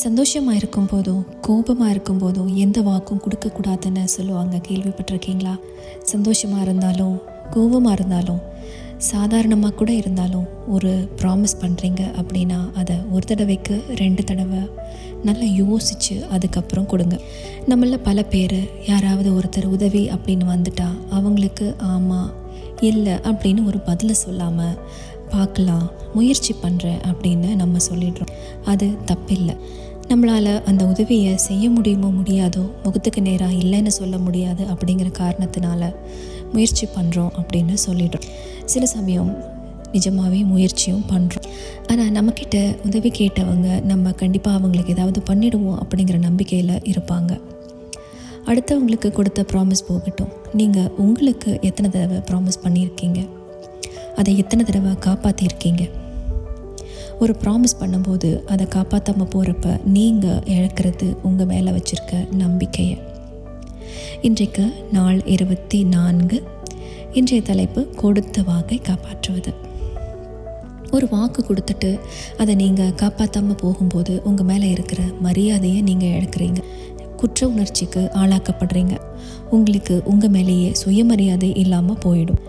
சந்தோஷமாக இருக்கும் போதோ கோபமாக இருக்கும் போதோ எந்த வாக்கும் கொடுக்கக்கூடாதுன்னு சொல்லுவாங்க, கேள்விப்பட்டிருக்கீங்களா? சந்தோஷமாக இருந்தாலும் கோபமாக இருந்தாலும் சாதாரணமாக கூட இருந்தாலும் ஒரு ப்ராமிஸ் பண்ணுறீங்க அப்படின்னா அதை ஒரு தடவைக்கு 2 தடவை நல்லா யோசித்து அதுக்கப்புறம் கொடுங்க. நம்மள பல பேர் யாராவது ஒருத்தர் உதவி அப்படின்னு வந்துட்டா அவங்களுக்கு ஆமாம் இல்லை அப்படின்னு ஒரு பதிலை சொல்லாமல் பார்க்கலாம், முயற்சி பண்ணுறேன் அப்படின்னு நம்ம சொல்லிடுறோம். அது தப்பில்லை. நம்மளால் அந்த உதவியை செய்ய முடியுமோ முடியாதோ, முகத்துக்கு நேராக இல்லைன்னு சொல்ல முடியாது அப்படிங்கிற காரணத்தினால முயற்சி பண்ணுறோம் அப்படின்னு சொல்லிடுறோம். சில சமயம் நிஜமாகவே முயற்சியும் பண்ணுறோம். ஆனால் நம்மக்கிட்ட உதவி கேட்டவங்க நம்ம கண்டிப்பாக அவங்களுக்கு ஏதாவது பண்ணிடுவோம் அப்படிங்கிற நம்பிக்கையில் இருப்பாங்க. அடுத்தவங்களுக்கு கொடுத்த ப்ராமிஸ் போகட்டும், நீங்கள் உங்களுக்கு எத்தனை தடவை ப்ராமிஸ் பண்ணியிருக்கீங்க? அதை எத்தனை தடவை காப்பாற்றிருக்கீங்க? ஒரு ப்ராமிஸ் பண்ணும்போது அதை காப்பாற்றாமல் போகிறப்ப நீங்கள் இழக்கிறது உங்கள் மேலே வச்சுருக்க நம்பிக்கையை. இன்றைக்கு நாள் 24. இன்றைய தலைப்பு கொடுத்த வாக்கை காப்பாற்றுவது. ஒரு வாக்கு கொடுத்துட்டு அதை நீங்கள் காப்பாற்றாமல் போகும்போது உங்கள் மேலே இருக்கிற மரியாதையை நீங்கள் இழக்கிறீங்க, குற்ற உணர்ச்சிக்கு ஆளாக்கப்படுறீங்க, உங்களுக்கு உங்கள் மேலேயே சுயமரியாதை இல்லாமல் போயிடும்.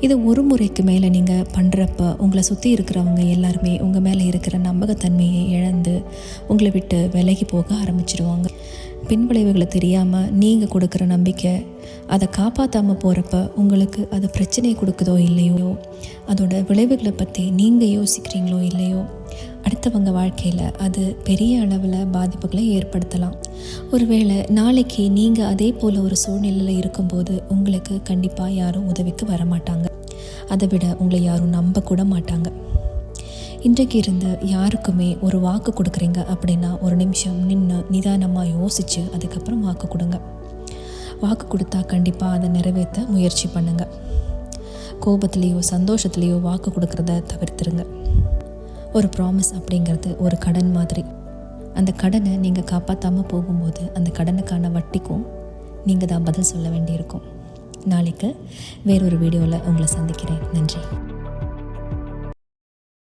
இது ஒரு முறைக்கு மேலே நீங்கள் பண்ணுறப்ப உங்களை சுற்றி இருக்கிறவங்க எல்லாருமே உங்கள் மேலே இருக்கிற நம்பகத்தன்மையை இழந்து உங்களை விட்டு விலகி போக ஆரம்பிச்சிடுவாங்க. பின்விளைவுகளை தெரியாமல் நீங்கள் கொடுக்குற நம்பிக்கை அதை காப்பாற்றாமல் போகிறப்ப உங்களுக்கு அது பிரச்சனையை கொடுக்குதோ இல்லையோ, அதோட விளைவுகளை பற்றி நீங்கள் யோசிக்கிறீங்களோ இல்லையோ, அடுத்தவங்க வாழ்க்கையில் அது பெரிய அளவில் பாதிப்புகளை ஏற்படுத்தலாம். ஒருவேளை நாளைக்கு நீங்கள் அதே போல் ஒரு சூழ்நிலையில் இருக்கும்போது உங்களுக்கு கண்டிப்பாக யாரும் உதவிக்கு வரமாட்டாங்க. அதை விட உங்களை யாரும் நம்ப கூட மாட்டாங்க. இன்றைக்கு இருந்து யாருக்குமே ஒரு வாக்கு கொடுக்குறீங்க அப்படின்னா ஒரு நிமிஷம் நின்று நிதானமாக யோசித்து அதுக்கப்புறம் வாக்கு கொடுங்க. வாக்கு கொடுத்தா கண்டிப்பாக அதை நிறைவேற்ற முயற்சி பண்ணுங்கள். கோபத்துலேயோ சந்தோஷத்துலேயோ வாக்கு கொடுக்குறத தவிர்த்துருங்க. ஒரு ப்ராமிஸ் அப்படிங்கிறது ஒரு கடன் மாதிரி. அந்த கடனை நீங்கள் காப்பாற்றாமல் போகும்போது அந்த கடனுக்கான வட்டிக்கும் நீங்கள் தான் பதில் சொல்ல வேண்டியிருக்கும். நாளைக்கு வேறொரு வீடியோவில் உங்களை சந்திக்கிறேன். நன்றி.